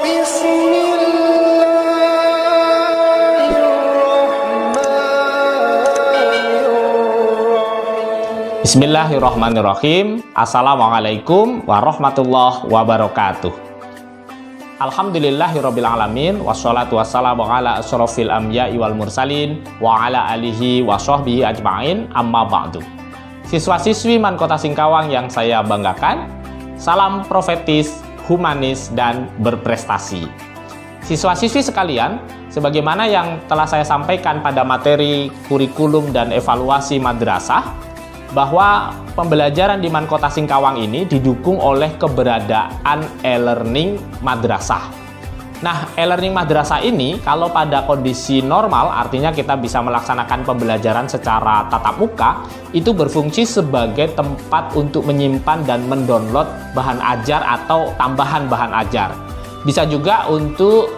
Bismillahirrahmanirrahim. Assalamualaikum warahmatullahi wabarakatuh. Alhamdulillahirabbil alamin wassalatu wassalamu ala asyrofil anbiya'i wal mursalin wa ala alihi wa sahbihi ajma'in, amma ba'du. Siswa-siswi Man Kota Singkawang yang saya banggakan, salam profetis, humanis, dan berprestasi. Siswa-siswi sekalian, sebagaimana yang telah saya sampaikan pada materi kurikulum dan evaluasi madrasah, bahwa pembelajaran di Man Kota Singkawang ini didukung oleh keberadaan e-learning madrasah. Nah, e-learning madrasah ini kalau pada kondisi normal, artinya kita bisa melaksanakan pembelajaran secara tatap muka, itu berfungsi sebagai tempat untuk menyimpan dan mendownload bahan ajar atau tambahan bahan ajar. Bisa juga untuk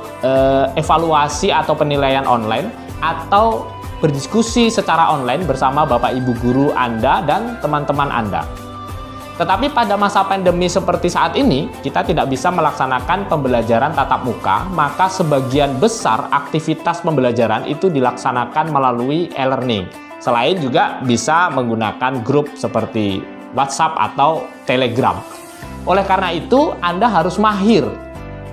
evaluasi atau penilaian online, atau berdiskusi secara online bersama Bapak Ibu guru Anda dan teman-teman Anda. Tetapi pada masa pandemi seperti saat ini, kita tidak bisa melaksanakan pembelajaran tatap muka, maka sebagian besar aktivitas pembelajaran itu dilaksanakan melalui e-learning. Selain juga bisa menggunakan grup seperti WhatsApp atau Telegram. Oleh karena itu, Anda harus mahir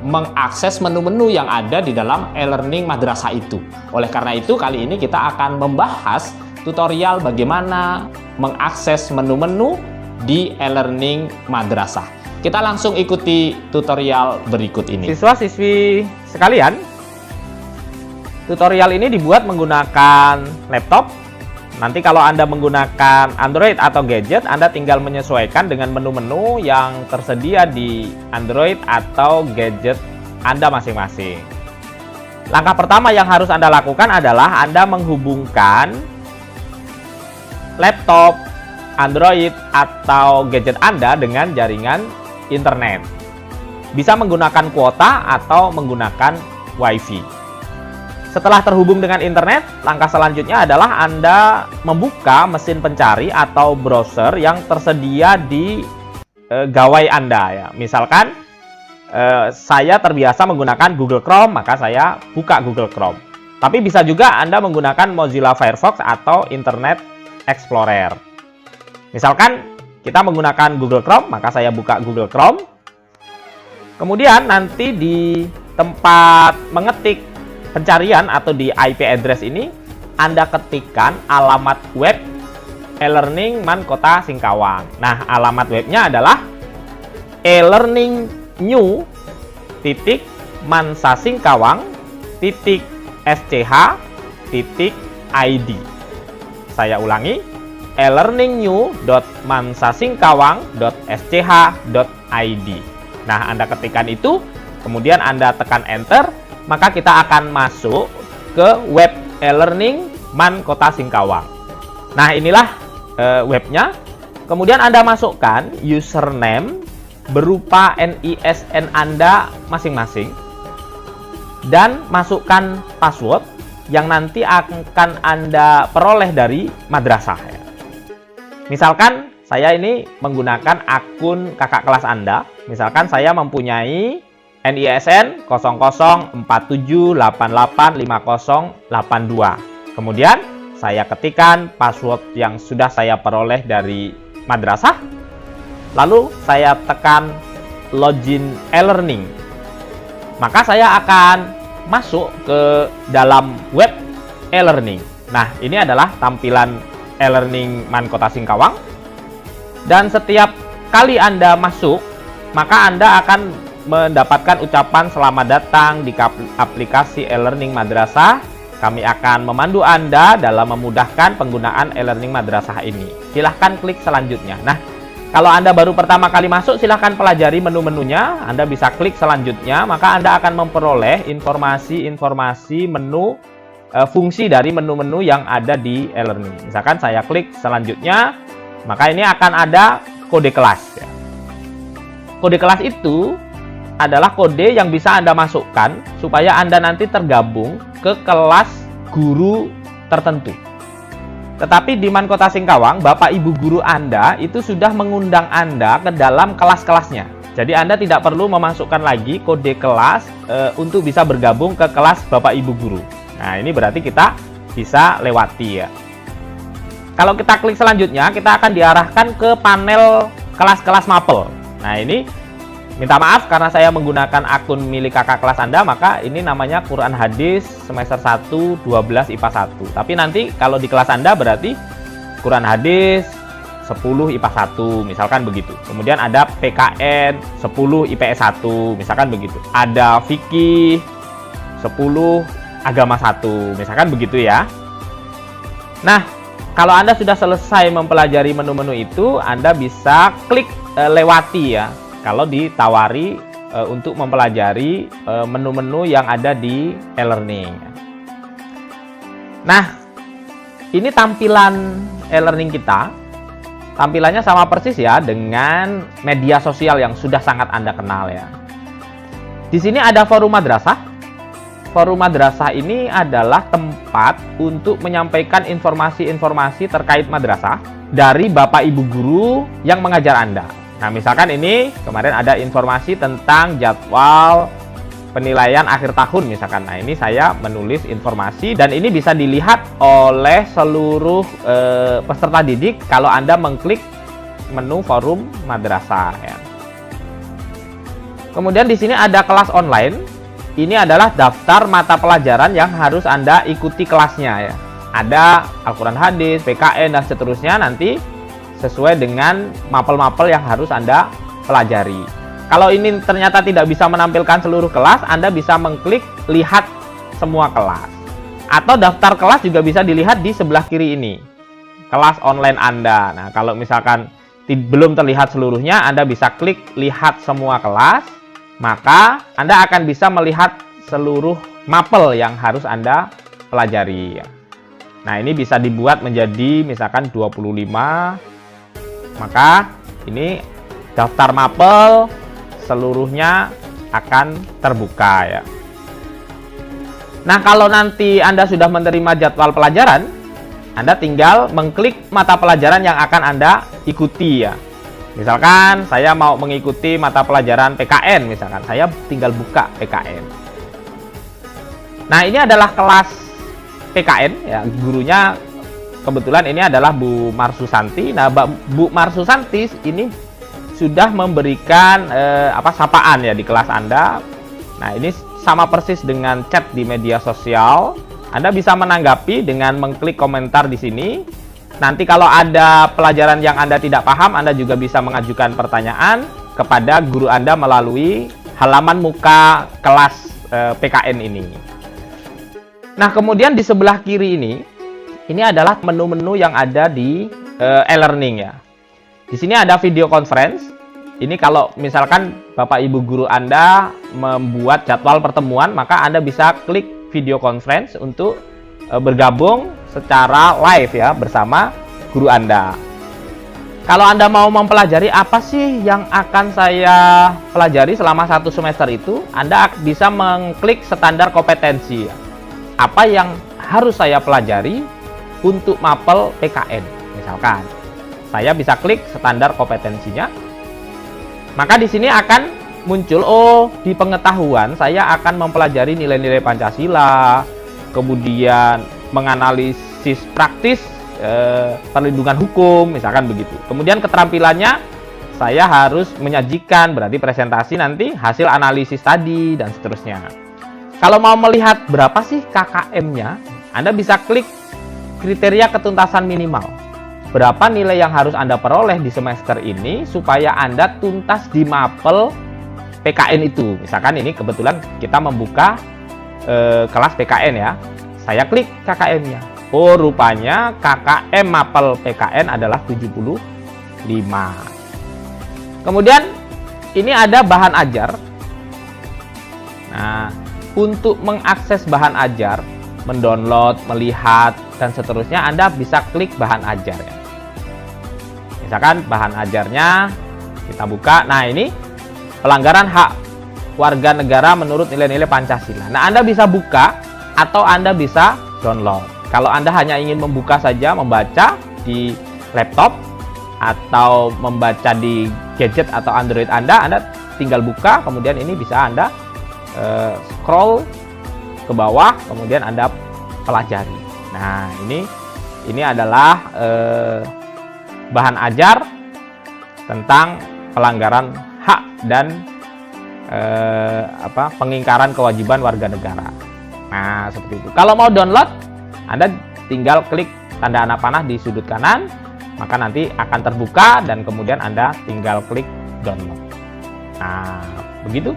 mengakses menu-menu yang ada di dalam e-learning madrasah itu. Oleh karena itu, kali ini kita akan membahas tutorial bagaimana mengakses menu-menu di e-learning madrasah. Kita langsung ikuti tutorial berikut ini. Siswa-siswi sekalian, tutorial ini dibuat menggunakan laptop. Nanti kalau Anda menggunakan Android atau gadget, Anda tinggal menyesuaikan dengan menu-menu yang tersedia di Android atau gadget Anda masing-masing. Langkah pertama yang harus Anda lakukan adalah Anda menghubungkan laptop, Android, atau gadget Anda dengan jaringan internet. Bisa menggunakan kuota atau menggunakan WiFi. Setelah terhubung dengan internet, langkah selanjutnya adalah Anda membuka mesin pencari atau browser yang tersedia di gawai Anda. Ya. Misalkan, saya terbiasa menggunakan Google Chrome, maka saya buka Google Chrome. Tapi bisa juga Anda menggunakan Mozilla Firefox atau Internet Explorer. Misalkan, kita menggunakan Google Chrome, maka saya buka Google Chrome. Kemudian nanti di tempat mengetik pencarian atau di IP address ini, Anda ketikkan alamat web e-learning Man Kota Singkawang. Nah, alamat webnya adalah e-learningnew.mansasingkawang.sch.id. Saya ulangi, e-learningnew.mansasingkawang.sch.id. Nah, Anda ketikkan itu, kemudian Anda tekan enter, maka kita akan masuk ke web e-learning Man Kota Singkawang. Nah, inilah webnya. Kemudian Anda masukkan username berupa NISN Anda masing-masing. Dan masukkan password yang nanti akan Anda peroleh dari madrasah. Misalkan saya ini menggunakan akun kakak kelas Anda. Misalkan saya mempunyai NISN 0047885082. Kemudian saya ketikkan password yang sudah saya peroleh dari madrasah. Lalu saya tekan login e-learning. Maka saya akan masuk ke dalam web e-learning. Nah, ini adalah tampilan e-learning Man Kota Singkawang. Dan setiap kali Anda masuk, maka Anda akan mendapatkan ucapan selamat datang di aplikasi e-learning madrasah. Kami akan memandu Anda dalam memudahkan penggunaan e-learning madrasah ini. Silahkan klik selanjutnya. Nah, kalau Anda baru pertama kali masuk, silahkan pelajari menu-menunya. Anda bisa klik selanjutnya, maka Anda akan memperoleh informasi-informasi menu, fungsi dari menu-menu yang ada di e-learning. Misalkan saya klik selanjutnya, maka ini akan ada kode kelas. Kode kelas itu adalah kode yang bisa Anda masukkan supaya Anda nanti tergabung ke kelas guru tertentu. Tetapi di Man Kota Singkawang, Bapak Ibu guru Anda itu sudah mengundang Anda ke dalam kelas-kelasnya. Jadi Anda tidak perlu memasukkan lagi kode kelas untuk bisa bergabung ke kelas Bapak Ibu Guru. Nah, ini berarti kita bisa lewati ya. Kalau kita klik selanjutnya, kita akan diarahkan ke panel kelas-kelas mapel. Nah, ini minta maaf karena saya menggunakan akun milik kakak kelas Anda, maka ini namanya Quran Hadis semester 1 12 IPA 1. Tapi nanti kalau di kelas Anda berarti Quran Hadis 10 IPA 1, misalkan begitu. Kemudian ada PKN 10 IPS 1, misalkan begitu. Ada fikih 10 agama 1, misalkan begitu ya. Nah, kalau Anda sudah selesai mempelajari menu-menu itu, Anda bisa klik lewati ya. Kalau ditawari untuk mempelajari menu-menu yang ada di e-learning. Nah, ini tampilan e-learning kita. Tampilannya sama persis ya dengan media sosial yang sudah sangat Anda kenal ya. Di sini ada forum madrasah. Forum madrasah ini adalah tempat untuk menyampaikan informasi-informasi terkait madrasah dari Bapak Ibu Guru yang mengajar Anda. Nah, misalkan ini kemarin ada informasi tentang jadwal penilaian akhir tahun misalkan. Nah, ini saya menulis informasi dan ini bisa dilihat oleh seluruh peserta didik kalau Anda mengklik menu forum madrasah ya. Kemudian di sini ada kelas online. Ini adalah daftar mata pelajaran yang harus Anda ikuti kelasnya ya. Ada Al-Quran Hadis, PKN dan seterusnya nanti sesuai dengan mapel-mapel yang harus Anda pelajari. Kalau ini ternyata tidak bisa menampilkan seluruh kelas, Anda bisa mengklik lihat semua kelas. Atau daftar kelas juga bisa dilihat di sebelah kiri ini. Kelas online Anda. Nah, kalau misalkan belum terlihat seluruhnya, Anda bisa klik lihat semua kelas. Maka Anda akan bisa melihat seluruh mapel yang harus Anda pelajari. Nah, ini bisa dibuat menjadi misalkan 25. Maka ini daftar mapel seluruhnya akan terbuka ya. Nah, kalau nanti Anda sudah menerima jadwal pelajaran, Anda tinggal mengklik mata pelajaran yang akan Anda ikuti ya. Misalkan saya mau mengikuti mata pelajaran PKN misalkan, saya tinggal buka PKN. Nah, ini adalah kelas PKN ya, gurunya kebetulan ini adalah Bu Marsusanti. Nah, Bu Marsusanti ini sudah memberikan sapaan ya di kelas Anda. Nah, ini sama persis dengan chat di media sosial. Anda bisa menanggapi dengan mengklik komentar di sini. Nanti kalau ada pelajaran yang Anda tidak paham, Anda juga bisa mengajukan pertanyaan kepada guru Anda melalui halaman muka kelas PKN ini. Nah, kemudian di sebelah kiri ini adalah menu-menu yang ada di e-learning ya. Di sini ada video conference. Ini kalau misalkan Bapak Ibu Guru Anda membuat jadwal pertemuan, maka Anda bisa klik video conference untuk bergabung secara live ya bersama guru Anda. Kalau Anda mau mempelajari apa sih yang akan saya pelajari selama 1 semester itu, Anda bisa mengklik standar kompetensi. Apa yang harus saya pelajari untuk mapel PKN misalkan. Saya bisa klik standar kompetensinya. Maka di sini akan muncul, di pengetahuan saya akan mempelajari nilai-nilai Pancasila, kemudian menganalisis praktis perlindungan hukum, misalkan begitu. Kemudian keterampilannya saya harus menyajikan, berarti presentasi nanti hasil analisis tadi dan seterusnya. Kalau mau melihat berapa sih KKM-nya, Anda bisa klik kriteria ketuntasan minimal. Berapa nilai yang harus Anda peroleh di semester ini supaya Anda tuntas di mapel PKN itu. Misalkan ini kebetulan kita membuka kelas PKN ya. Saya klik KKM-nya. Oh, rupanya KKM mapel PKN adalah 75. Kemudian ini ada bahan ajar. Nah, untuk mengakses bahan ajar, mendownload, melihat, dan seterusnya, Anda bisa klik bahan ajar ya. Misalkan bahan ajarnya kita buka. Nah, ini pelanggaran hak warga negara menurut nilai-nilai Pancasila. Nah, Anda bisa buka atau Anda bisa download. Kalau Anda hanya ingin membuka saja, membaca di laptop atau membaca di gadget atau Android Anda tinggal buka, kemudian ini bisa Anda scroll ke bawah, kemudian Anda pelajari. Nah, ini adalah bahan ajar tentang pelanggaran hak dan pengingkaran kewajiban warga negara. Nah, seperti itu. Kalau mau download, Anda tinggal klik tanda anak panah di sudut kanan, maka nanti akan terbuka dan kemudian Anda tinggal klik download. Nah, begitu.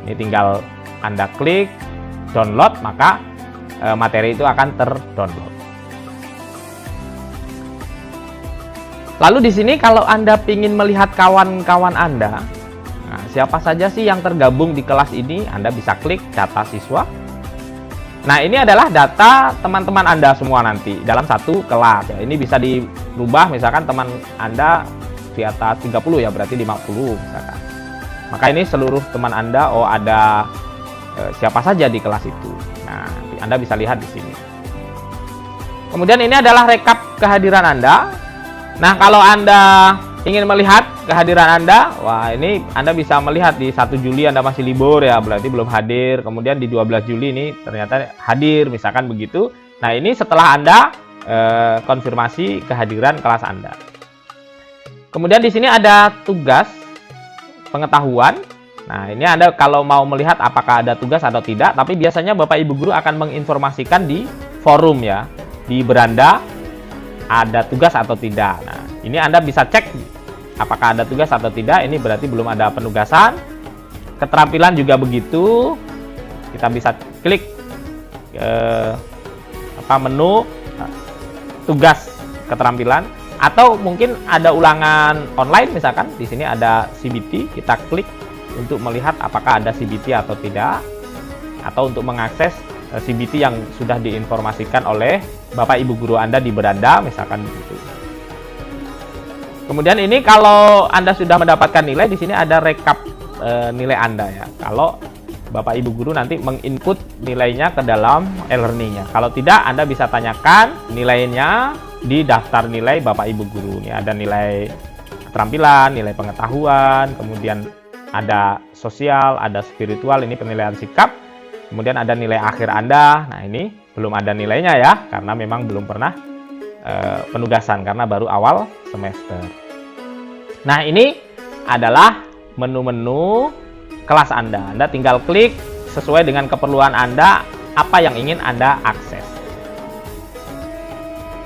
Ini tinggal Anda klik download, maka materi itu akan terdownload. Lalu di sini kalau Anda ingin melihat kawan-kawan Anda, nah, siapa saja sih yang tergabung di kelas ini, Anda bisa klik data siswa. Nah, ini adalah data teman-teman Anda semua nanti dalam satu kelas ya. Ini bisa dirubah, misalkan teman Anda di atas 30 ya, berarti 50 misalkan. Maka ini seluruh teman Anda, ada siapa saja di kelas itu. Nah, Anda bisa lihat di sini. Kemudian ini adalah rekap kehadiran Anda. Nah, kalau Anda ingin melihat kehadiran Anda, wah, ini Anda bisa melihat di 1 Juli Anda masih libur ya, berarti belum hadir. Kemudian di 12 Juli ini ternyata hadir, misalkan begitu. Nah, ini setelah Anda konfirmasi kehadiran kelas Anda. Kemudian di sini ada tugas pengetahuan. Nah, ini Anda kalau mau melihat apakah ada tugas atau tidak, tapi biasanya Bapak Ibu Guru akan menginformasikan di forum ya, di beranda ada tugas atau tidak. Nah, ini Anda bisa cek apakah ada tugas atau tidak. Ini berarti belum ada penugasan. Keterampilan juga begitu. Kita bisa klik menu tugas keterampilan, atau mungkin ada ulangan online, misalkan di sini ada CBT, kita klik untuk melihat apakah ada CBT atau tidak, atau untuk mengakses CBT yang sudah diinformasikan oleh Bapak Ibu Guru Anda di beranda, misalkan begitu. Kemudian ini kalau Anda sudah mendapatkan nilai, di sini ada rekap nilai Anda ya. Kalau Bapak Ibu Guru nanti menginput nilainya ke dalam e-learning-nya. Kalau tidak, Anda bisa tanyakan nilainya di daftar nilai Bapak Ibu Guru. Ini ada nilai keterampilan, nilai pengetahuan, kemudian ada sosial, ada spiritual, ini penilaian sikap. Kemudian ada nilai akhir Anda. Nah, ini belum ada nilainya ya, karena memang belum pernah penugasan, karena baru awal semester. Nah, ini adalah menu-menu kelas Anda. Anda tinggal klik sesuai dengan keperluan Anda, apa yang ingin Anda akses.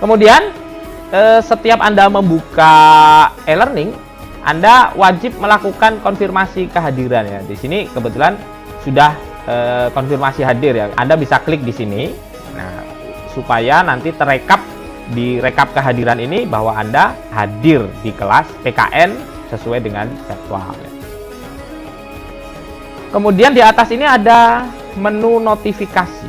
Kemudian setiap Anda membuka e-learning, Anda wajib melakukan konfirmasi kehadiran ya. Di sini kebetulan sudah konfirmasi hadir ya. Anda bisa klik di sini. Nah, supaya nanti terekap di rekap kehadiran ini bahwa Anda hadir di kelas PKN sesuai dengan jadwal. Kemudian di atas ini ada menu notifikasi.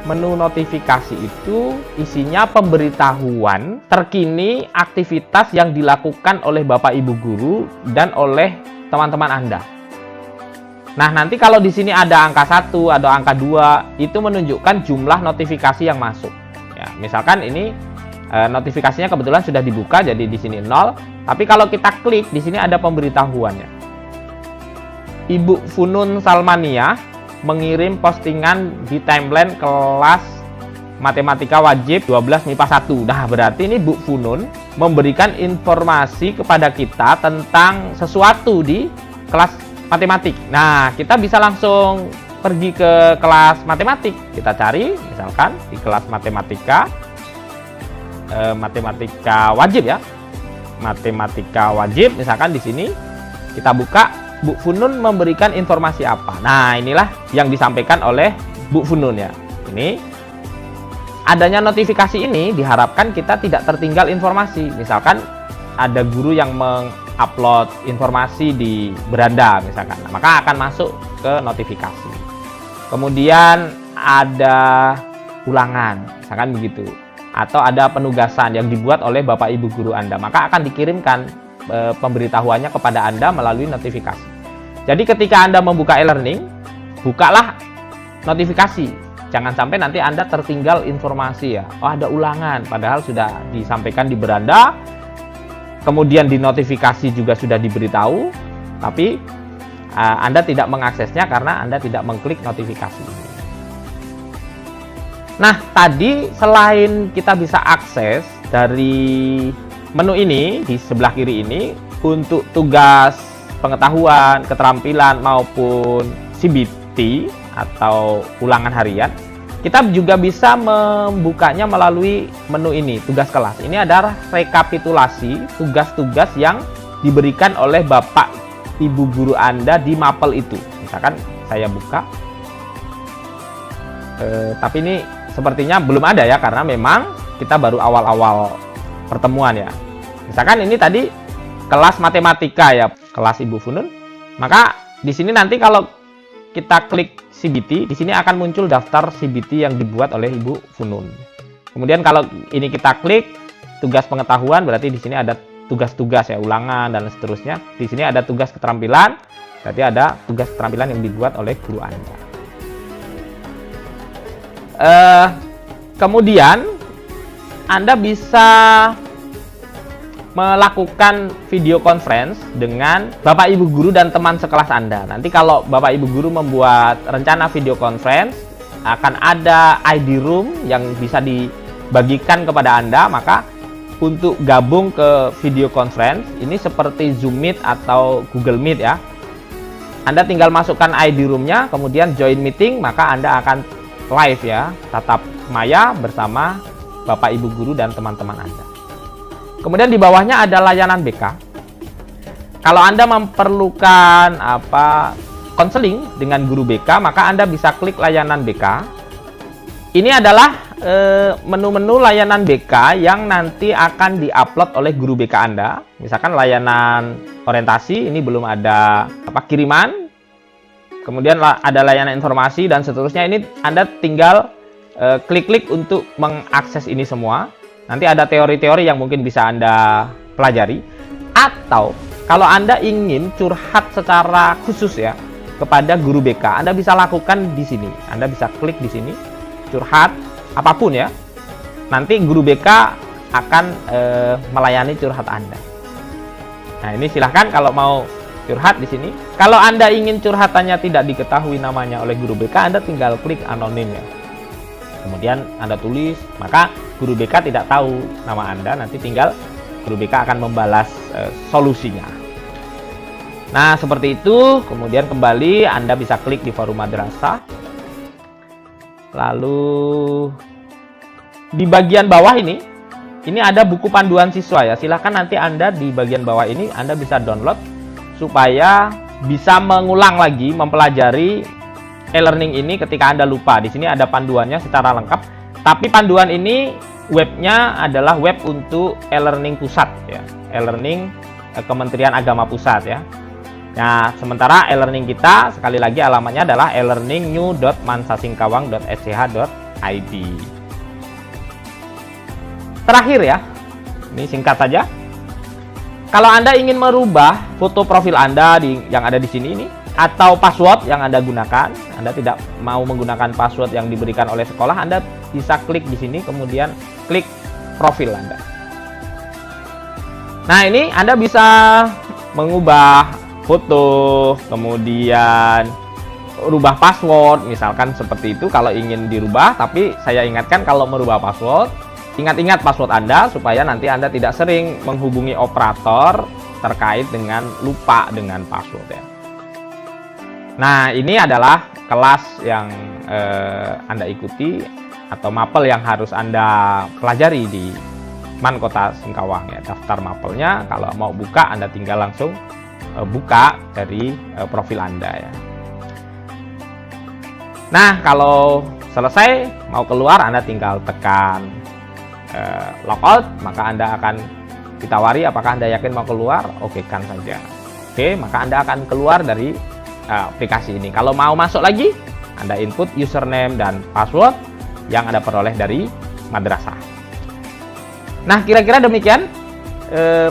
Menu notifikasi itu isinya pemberitahuan terkini aktivitas yang dilakukan oleh Bapak Ibu Guru dan oleh teman-teman Anda. Nah, nanti kalau di sini ada angka 1 atau angka 2, itu menunjukkan jumlah notifikasi yang masuk. Ya, misalkan ini notifikasinya kebetulan sudah dibuka, jadi di sini 0. Tapi kalau kita klik, di sini ada pemberitahuannya. Ibu Funun Salmania mengirim postingan di timeline kelas Matematika Wajib 12 MIPA 1. Nah, berarti ini Bu Funun memberikan informasi kepada kita tentang sesuatu di kelas matematik. Nah, kita bisa langsung pergi ke kelas matematik. Kita cari, misalkan di kelas matematika wajib ya. Matematika wajib, misalkan di sini kita buka, Bu Funun memberikan informasi apa. Nah, inilah yang disampaikan oleh Bu Funun ya. Ini adanya notifikasi ini diharapkan kita tidak tertinggal informasi. Misalkan ada guru yang mengupload informasi di beranda misalkan, nah, maka akan masuk ke notifikasi. Kemudian ada ulangan, misalkan begitu. Atau ada penugasan yang dibuat oleh Bapak Ibu Guru Anda, maka akan dikirimkan pemberitahuannya kepada Anda melalui notifikasi. Jadi ketika Anda membuka e-learning, bukalah notifikasi. Jangan sampai nanti Anda tertinggal informasi ya. Oh, ada ulangan, padahal sudah disampaikan di beranda. Kemudian di notifikasi juga sudah diberitahu, tapi Anda tidak mengaksesnya karena Anda tidak mengklik notifikasi. Nah, tadi selain kita bisa akses dari menu ini di sebelah kiri ini untuk tugas pengetahuan, keterampilan maupun CBT atau ulangan harian, kita juga bisa membukanya melalui menu ini, tugas kelas. Ini adalah rekapitulasi tugas-tugas yang diberikan oleh Bapak Ibu guru Anda di mapel itu. Misalkan saya buka, tapi ini sepertinya belum ada ya, karena memang kita baru awal-awal pertemuan ya. Misalkan ini tadi kelas matematika ya, kelas Ibu Funun. Maka di sini nanti kalau kita klik CBT, di sini akan muncul daftar CBT yang dibuat oleh Ibu Funun. Kemudian kalau ini kita klik tugas pengetahuan, berarti di sini ada tugas-tugas ya, ulangan dan seterusnya. Di sini ada tugas keterampilan, berarti ada tugas keterampilan yang dibuat oleh guru Anda. Kemudian Anda bisa melakukan video conference dengan Bapak Ibu guru dan teman sekelas Anda. Nanti kalau Bapak Ibu guru membuat rencana video conference, akan ada ID room yang bisa dibagikan kepada Anda. Maka untuk gabung ke video conference ini seperti Zoom Meet atau Google Meet ya, Anda tinggal masukkan ID roomnya, kemudian join meeting, maka Anda akan live ya, tatap maya bersama Bapak Ibu guru dan teman-teman Anda. Kemudian di bawahnya ada layanan BK. Kalau Anda memerlukan konseling dengan guru BK, maka Anda bisa klik layanan BK. Ini adalah menu-menu layanan BK yang nanti akan diupload oleh guru BK Anda. Misalkan layanan orientasi, ini belum ada kiriman. Kemudian ada layanan informasi dan seterusnya. Ini Anda tinggal klik-klik untuk mengakses ini semua. Nanti ada teori-teori yang mungkin bisa Anda pelajari. Atau kalau Anda ingin curhat secara khusus ya kepada guru BK, Anda bisa lakukan di sini. Anda bisa klik di sini, curhat apapun ya. Nanti guru BK akan melayani curhat Anda. Nah, ini silahkan kalau mau curhat di sini. Kalau Anda ingin curhatannya tidak diketahui namanya oleh guru BK, Anda tinggal klik anonim ya. Kemudian Anda tulis, maka guru BK tidak tahu nama Anda, nanti tinggal guru BK akan membalas solusinya. Nah, seperti itu. Kemudian kembali Anda bisa klik di forum madrasah. Lalu di bagian bawah ini ada buku panduan siswa ya. Silahkan nanti Anda di bagian bawah ini Anda bisa download supaya bisa mengulang lagi mempelajari e-learning ini ketika Anda lupa. Di sini ada panduannya secara lengkap. Tapi panduan ini webnya adalah web untuk e-learning pusat ya, e-learning Kementerian Agama Pusat ya. Nah, sementara e-learning kita sekali lagi alamatnya adalah e-learning.mansasingkawang.sch.id. Terakhir ya, ini singkat saja. Kalau Anda ingin merubah foto profil Anda yang ada di sini ini, atau password yang Anda gunakan, Anda tidak mau menggunakan password yang diberikan oleh sekolah, Anda bisa klik di sini, kemudian klik profil Anda. Nah, ini Anda bisa mengubah foto, kemudian rubah password, misalkan seperti itu kalau ingin dirubah. Tapi saya ingatkan kalau merubah password, ingat-ingat password Anda supaya nanti Anda tidak sering menghubungi operator terkait dengan lupa dengan password ya. Nah, ini adalah kelas yang Anda ikuti atau mapel yang harus Anda pelajari di Man Kota Singkawang ya. Daftar mapelnya, kalau mau buka Anda tinggal langsung buka dari profil Anda ya. Nah, kalau selesai mau keluar, Anda tinggal tekan logout, maka Anda akan ditawari apakah Anda yakin mau keluar. Oke kan saja. Oke, maka Anda akan keluar dari aplikasi ini. Kalau mau masuk lagi, Anda input username dan password yang Anda peroleh dari madrasah. Nah, kira-kira demikian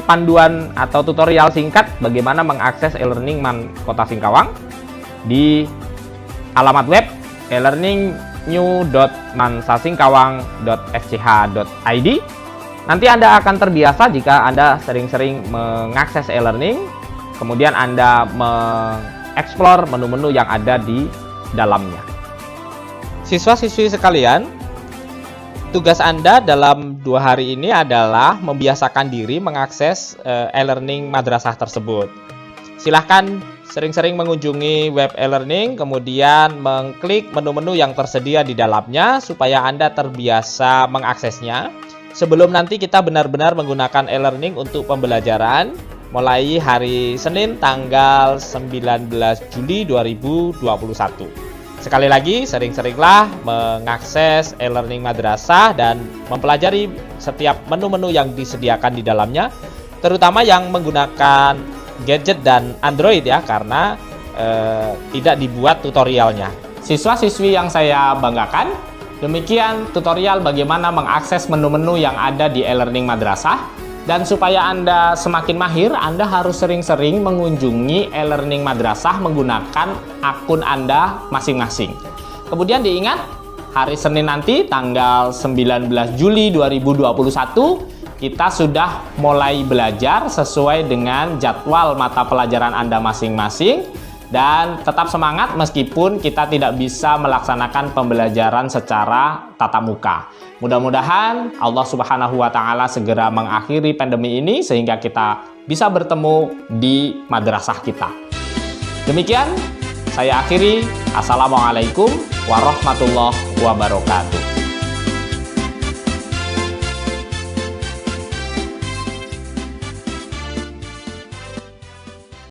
panduan atau tutorial singkat bagaimana mengakses e-learning Man Kota Singkawang di alamat web e-learning.new.mansasingkawang.sch.id. Nanti Anda akan terbiasa jika Anda sering-sering mengakses e-learning, kemudian Anda mengeksplor menu-menu yang ada di dalamnya. Siswa-siswi sekalian, tugas Anda dalam 2 hari ini adalah membiasakan diri mengakses e-learning madrasah tersebut. Silahkan sering-sering mengunjungi web e-learning, kemudian mengklik menu-menu yang tersedia di dalamnya supaya Anda terbiasa mengaksesnya. Sebelum nanti kita benar-benar menggunakan e-learning untuk pembelajaran mulai hari Senin tanggal 19 Juli 2021. Sekali lagi, sering-seringlah mengakses e-learning madrasah dan mempelajari setiap menu-menu yang disediakan di dalamnya, terutama yang menggunakan gadget dan Android ya, karena tidak dibuat tutorialnya. Siswa-siswi yang saya banggakan, demikian tutorial bagaimana mengakses menu-menu yang ada di e-learning madrasah. Dan supaya Anda semakin mahir, Anda harus sering-sering mengunjungi e-learning madrasah menggunakan akun Anda masing-masing. Kemudian diingat, hari Senin nanti tanggal 19 Juli 2021, kita sudah mulai belajar sesuai dengan jadwal mata pelajaran Anda masing-masing. Dan tetap semangat meskipun kita tidak bisa melaksanakan pembelajaran secara tatap muka. Mudah-mudahan Allah Subhanahu wa Ta'ala segera mengakhiri pandemi ini sehingga kita bisa bertemu di madrasah kita. Demikian saya akhiri. Assalamualaikum warahmatullahi wabarakatuh.